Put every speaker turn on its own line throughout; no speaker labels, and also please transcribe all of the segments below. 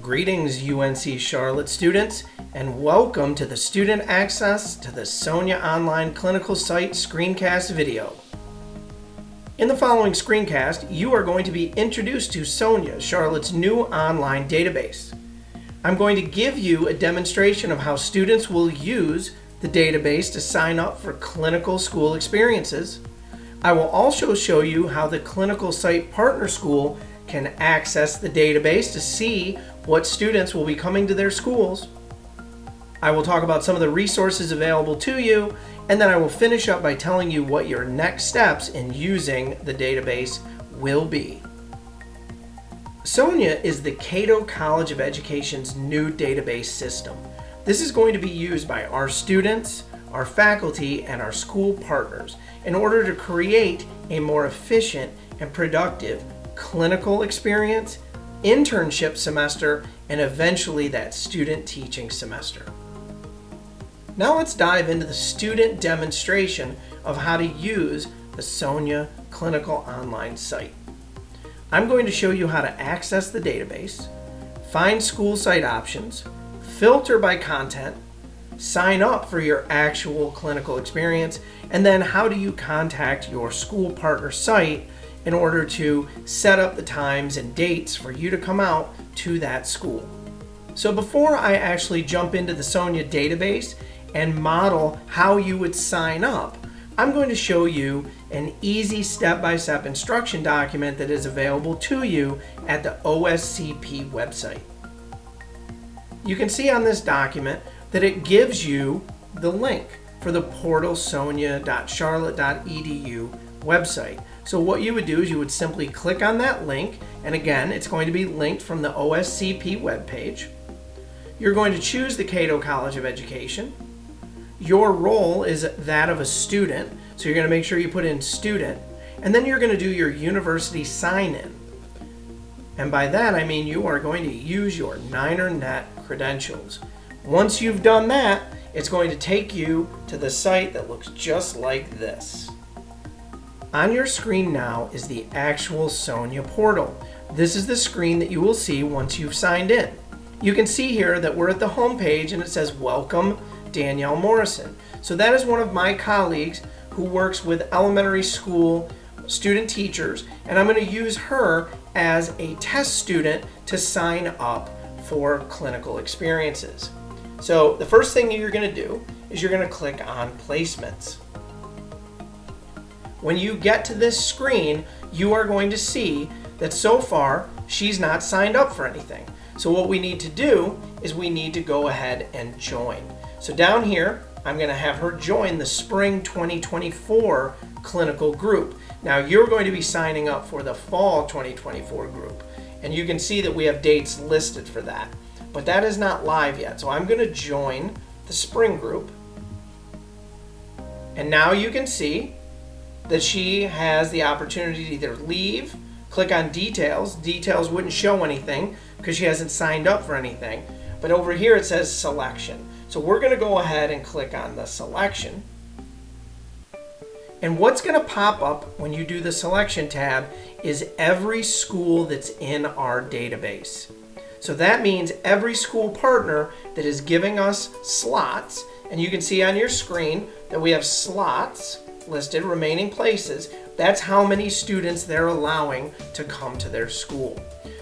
Greetings UNC Charlotte students, and welcome to the Student Access to the Sonia Online Clinical Site screencast video. In the following screencast, you are going to be introduced to Sonia, Charlotte's new online database. I'm going to give you a demonstration of how students will use the database to sign up for clinical school experiences. I will also show you how the Clinical Site Partner School can access the database to see what students will be coming to their schools. I will talk about some of the resources available to you, and then I will finish up by telling you what your next steps in using the database will be. Sonia is the Cato College of Education's new database system. This is going to be used by our students, our faculty, and our school partners in order to create a more efficient and productive clinical experience, internship semester, and eventually that student teaching semester. Now let's dive into the student demonstration of how to use the Sonia Clinical Online Site. I'm going to show you how to access the database, find school site options, filter by content, sign up for your actual clinical experience, and then how do you contact your school partner site in order to set up the times and dates for you to come out to that school. So before I actually jump into the Sonia database and model how you would sign up, I'm going to show you an easy step-by-step instruction document that is available to you at the OSCP website. You can see on this document that it gives you the link for the portalsonia.charlotte.edu website. So what you would do is you would simply click on that link, and again, it's going to be linked from the OSCP webpage. You're going to choose the Cato College of Education. Your role is that of a student, so you're going to make sure you put in student, and then you're going to do your university sign-in. And by that I mean you are going to use your NinerNet credentials. Once you've done that, it's going to take you to the site that looks just like this. On your screen now is the actual Sonia portal. This is the screen that you will see once you've signed in. You can see here that we're at the home page and it says Welcome Danielle Morrison. So that is one of my colleagues who works with elementary school student teachers, and I'm going to use her as a test student to sign up for clinical experiences. So the first thing you're going to do is you're going to click on Placements. When you get to this screen, you are going to see that so far she's not signed up for anything. So what we need to do is we need to go ahead and join. So down here, I'm going to have her join the Spring 2024 clinical group. Now you're going to be signing up for the Fall 2024 group, and you can see that we have dates listed for that. But that is not live yet, so I'm going to join the Spring group. And now you can see that she has the opportunity to either leave, click on details. Details wouldn't show anything because she hasn't signed up for anything. But over here it says selection. So we're going to go ahead and click on the selection. And what's going to pop up when you do the selection tab is every school that's in our database. So that means every school partner that is giving us slots, and you can see on your screen that we have slots listed, remaining places. That's how many students they're allowing to come to their school.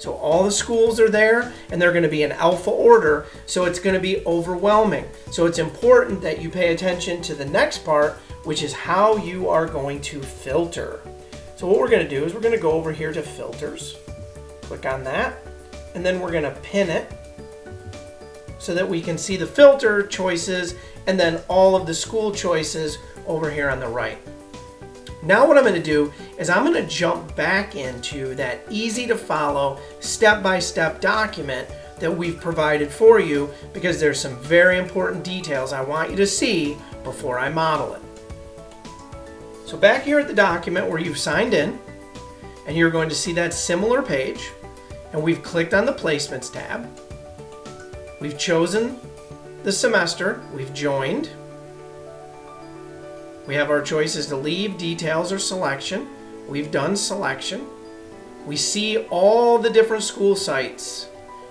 So all the schools are there, and they're going to be in alpha order, so it's going to be overwhelming. So it's important that you pay attention to the next part, which is how you are going to filter. So what we're going to do is we're going to go over here to filters, click on that, and then we're going to pin it so that we can see the filter choices and then all of the school choices over here on the right. Now what I'm going to do is I'm going to jump back into that easy to follow step-by-step document that we've provided for you, because there's some very important details I want you to see before I model it. So back here at the document where you've signed in, and you're going to see that similar page, and we've clicked on the Placements tab. We've chosen the semester, we've joined. We have our choices to leave, details, or selection. We've done selection. We see all the different school sites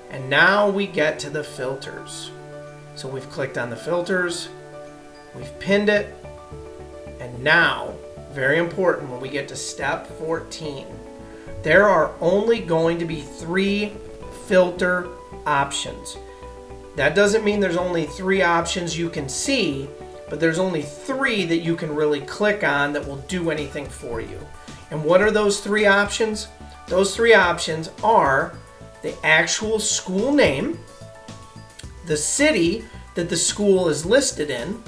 And now we get to the filters. So we've clicked on the filters, we've pinned it, and now, very important, when we get to step 14, there are only going to be 3 filter options. That doesn't mean there's only 3 options you can see, but there's only 3 that you can really click on that will do anything for you. And what are those 3 options? Those 3 options are the actual school name, the city that the school is listed in,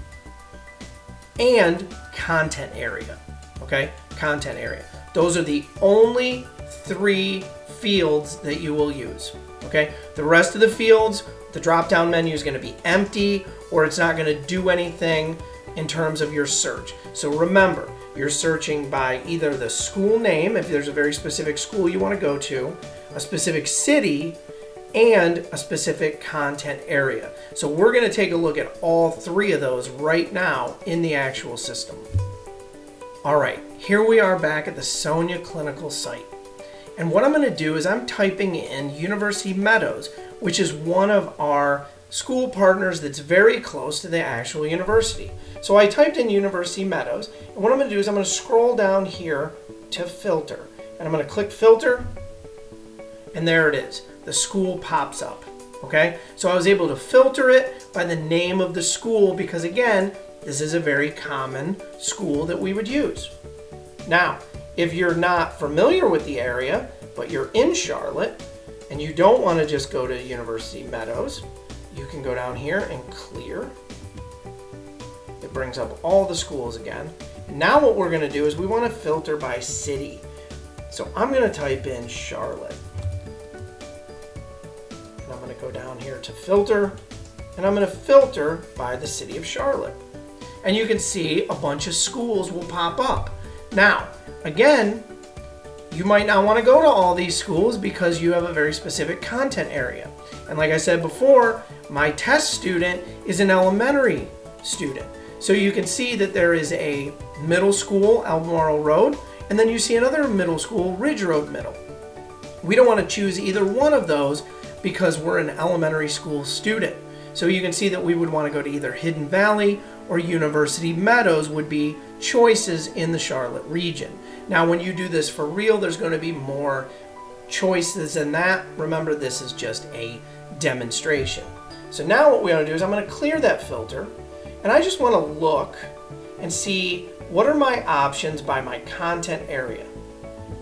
and content area. Okay, content area. Those are the only 3 fields that you will use. Okay, the rest of the fields, the drop-down menu is going to be empty, or it's not going to do anything in terms of your search. So remember, you're searching by either the school name, if there's a very specific school you want to go to, a specific city, and a specific content area. So we're going to take a look at all 3 of those right now in the actual system. All right, here we are back at the Sonia Clinical Site. And what I'm going to do is I'm typing in University Meadows, which is one of our school partners that's very close to the actual university. So I typed in University Meadows, and what I'm going to do is I'm going to scroll down here to filter. And I'm going to click filter, and there it is. The school pops up. Okay, so I was able to filter it by the name of the school because, again, this is a very common school that we would use. Now, if you're not familiar with the area, but you're in Charlotte, and you don't want to just go to University Meadows, you can go down here and clear. It brings up all the schools again. And now what we're going to do is we want to filter by city. So I'm going to type in Charlotte. And I'm going to go down here to filter, and I'm going to filter by the city of Charlotte. And you can see a bunch of schools will pop up. Now, again, you might not want to go to all these schools because you have a very specific content area. And like I said before, my test student is an elementary student. So you can see that there is a middle school, Albemarle Road, and then you see another middle school, Ridge Road Middle. We don't want to choose either one of those because we're an elementary school student. So you can see that we would want to go to either Hidden Valley or University Meadows would be choices in the Charlotte region. Now, when you do this for real, there's going to be more choices than that. Remember, this is just a demonstration. So now what we want to do is I'm going to clear that filter, and I just want to look and see what are my options by my content area.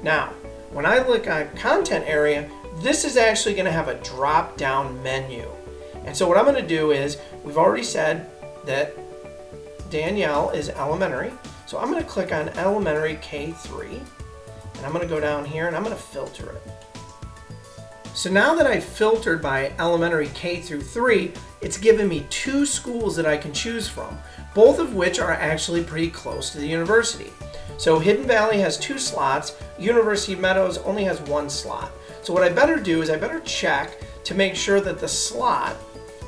Now, when I look at content area, this is actually going to have a drop-down menu. And so what I'm going to do is, we've already said that Danielle is elementary. So I'm going to click on elementary K3, and I'm going to go down here and I'm going to filter it. So now that I've filtered by elementary K through 3, it's given me 2 schools that I can choose from, both of which are actually pretty close to the university. So Hidden Valley has 2 slots, University Meadows only has 1 slot. So what I better do is I better check to make sure that the slot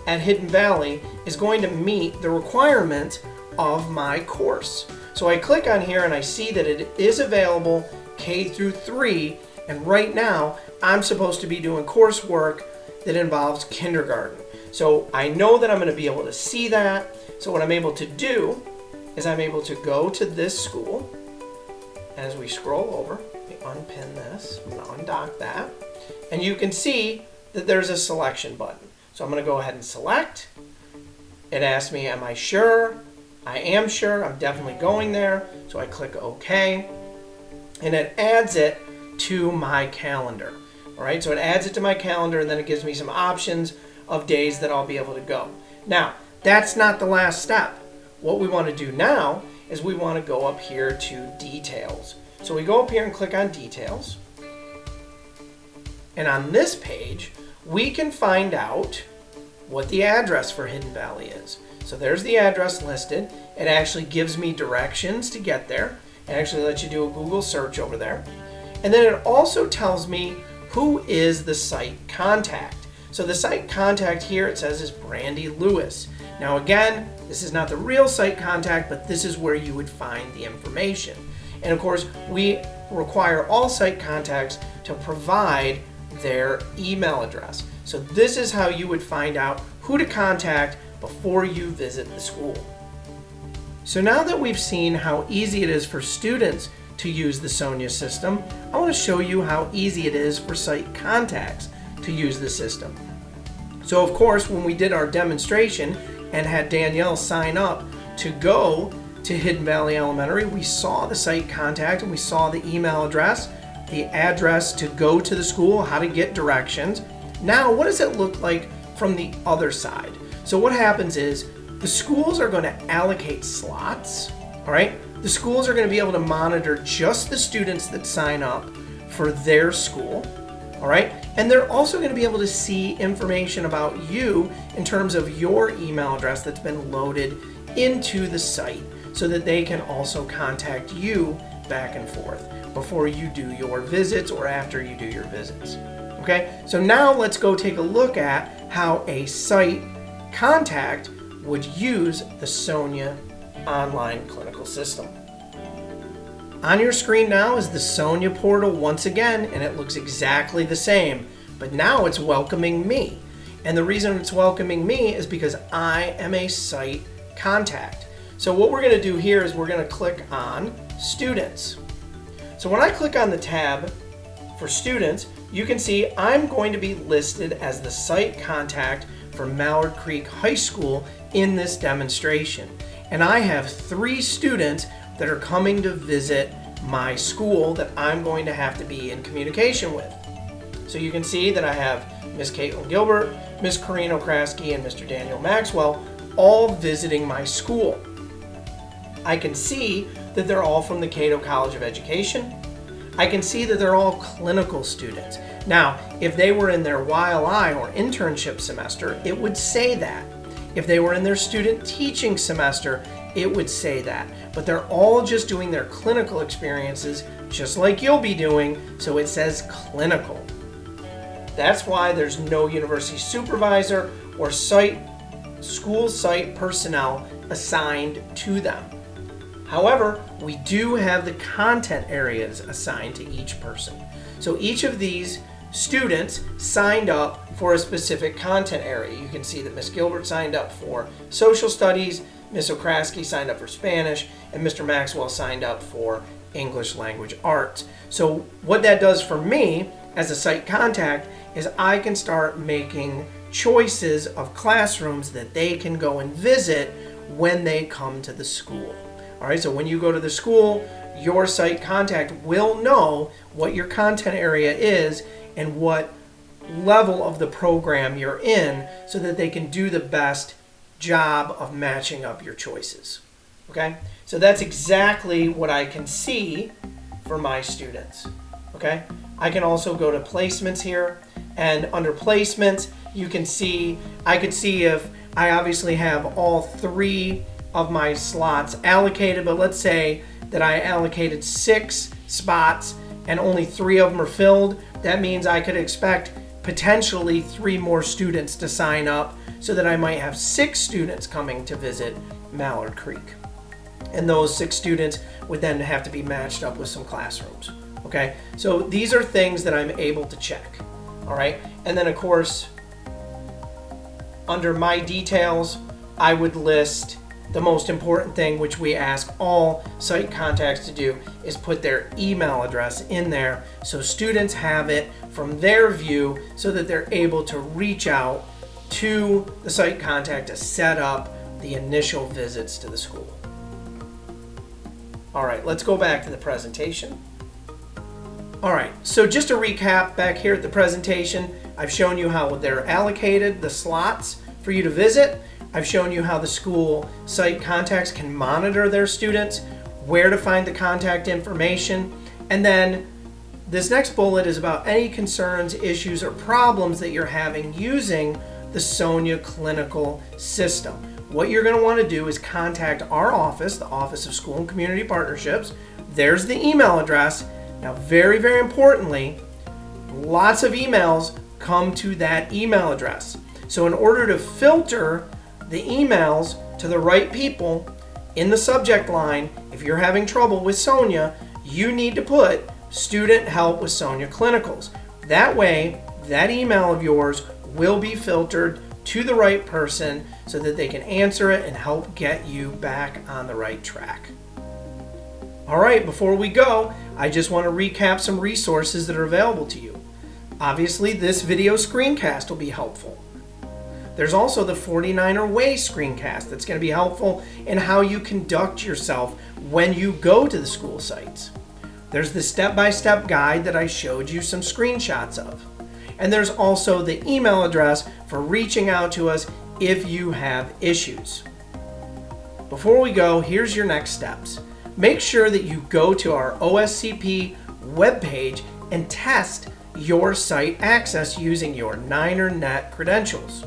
at Hidden Valley is going to meet the requirement of my course. So I click on here and I see that it is available K through 3, and right now I'm supposed to be doing coursework that involves kindergarten. So I know that I'm going to be able to see that. So what I'm able to do is I'm able to go to this school. As we scroll over, we unpin this, I'm going to undock that, and you can see that there's a selection button. So I'm going to go ahead and select. It asks me, am I sure? I am sure, I'm definitely going there. So I click OK, and it adds it to my calendar. All right, so it adds it to my calendar, and then it gives me some options of days that I'll be able to go. Now, that's not the last step. What we want to do now is we want to go up here to details. So we go up here and click on details. And on this page, we can find out what the address for Hidden Valley is. So there's the address listed. It actually gives me directions to get there. It actually lets you do a Google search over there. And then it also tells me who is the site contact. So the site contact here, it says, is Brandy Lewis. Now again, this is not the real site contact, but this is where you would find the information. And of course, we require all site contacts to provide their email address. So this is how you would find out who to contact before you visit the school. So now that we've seen how easy it is for students to use the Sonia system, I want to show you how easy it is for site contacts to use the system. So of course, when we did our demonstration and had Danielle sign up to go to Hidden Valley Elementary, we saw the site contact and we saw the email address, the address to go to the school, how to get directions. Now, what does it look like from the other side? So what happens is the schools are going to allocate slots, all right? The schools are going to be able to monitor just the students that sign up for their school, all right? And they're also going to be able to see information about you in terms of your email address that's been loaded into the site so that they can also contact you back and forth before you do your visits or after you do your visits. Okay, so now let's go take a look at how a site contact would use the Sonia online clinical system. On your screen now is the Sonia portal once again, and it looks exactly the same, but now it's welcoming me. And the reason it's welcoming me is because I am a site contact. So what we're going to do here is we're going to click on students. So when I click on the tab for students, you can see I'm going to be listed as the site contact for Mallard Creek High School in this demonstration. And I have 3 students that are coming to visit my school that I'm going to have to be in communication with. So you can see that I have Miss Caitlin Gilbert, Miss Corinne Okraski, and Mr. Daniel Maxwell all visiting my school. I can see that they're all from the Cato College of Education. I can see that they're all clinical students. Now, if they were in their YLI or internship semester, it would say that. If they were in their student teaching semester, it would say that. But they're all just doing their clinical experiences just like you'll be doing, so it says clinical. That's why there's no university supervisor or school site personnel assigned to them. However, we do have the content areas assigned to each person. So each of these students signed up for a specific content area. You can see that Miss Gilbert signed up for social studies, Miss Okraski signed up for Spanish, and Mr. Maxwell signed up for English language arts. So what that does for me as a site contact is I can start making choices of classrooms that they can go and visit when they come to the school. All right, so when you go to the school, your site contact will know what your content area is and what level of the program you're in so that they can do the best job of matching up your choices. Okay, so that's exactly what I can see for my students. Okay, I can also go to placements here, and under placements, you can see, I could see if I obviously have all 3 of my slots allocated, but let's say that I allocated 6 spots and only 3 of them are filled. That means I could expect potentially 3 more students to sign up so that I might have 6 students coming to visit Mallard Creek. And those 6 students would then have to be matched up with some classrooms. Okay, so these are things that I'm able to check. All right, and then of course, under my details, I would list the most important thing, which we ask all site contacts to do, is put their email address in there so students have it from their view so that they're able to reach out to the site contact to set up the initial visits to the school. All right, let's go back to the presentation. All right, so just to recap back here at the presentation, I've shown you how they're allocated, the slots for you to visit. I've shown you how the school site contacts can monitor their students, where to find the contact information, and then this next bullet is about any concerns, issues, or problems that you're having using the Sonia Clinical System. What you're going to want to do is contact our office, the Office of School and Community Partnerships. There's the email address. Now, very, very importantly, lots of emails come to that email address. So in order to filter the emails to the right people in the subject line, if you're having trouble with Sonia, you need to put student help with Sonia Clinicals. That way, that email of yours will be filtered to the right person so that they can answer it and help get you back on the right track. All right, before we go, I just want to recap some resources that are available to you. Obviously, this video screencast will be helpful. There's also the 49er Way screencast that's going to be helpful in how you conduct yourself when you go to the school sites. There's the step-by-step guide that I showed you some screenshots of. And there's also the email address for reaching out to us if you have issues. Before we go, here's your next steps. Make sure that you go to our OSCP webpage and test your site access using your NinerNet credentials.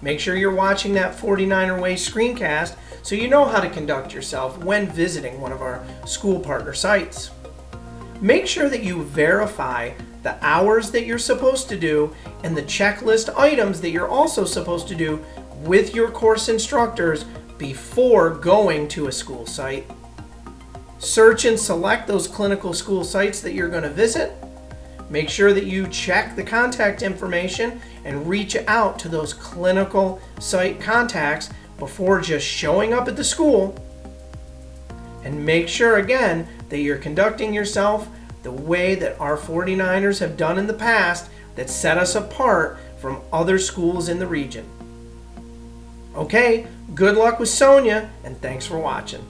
Make sure you're watching that 49er Way screencast so you know how to conduct yourself when visiting one of our school partner sites. Make sure that you verify the hours that you're supposed to do and the checklist items that you're also supposed to do with your course instructors before going to a school site. Search and select those clinical school sites that you're going to visit. Make sure that you check the contact information and reach out to those clinical site contacts before just showing up at the school. And make sure again that you're conducting yourself the way that our 49ers have done in the past that set us apart from other schools in the region. Okay, good luck with Sonia, and thanks for watching.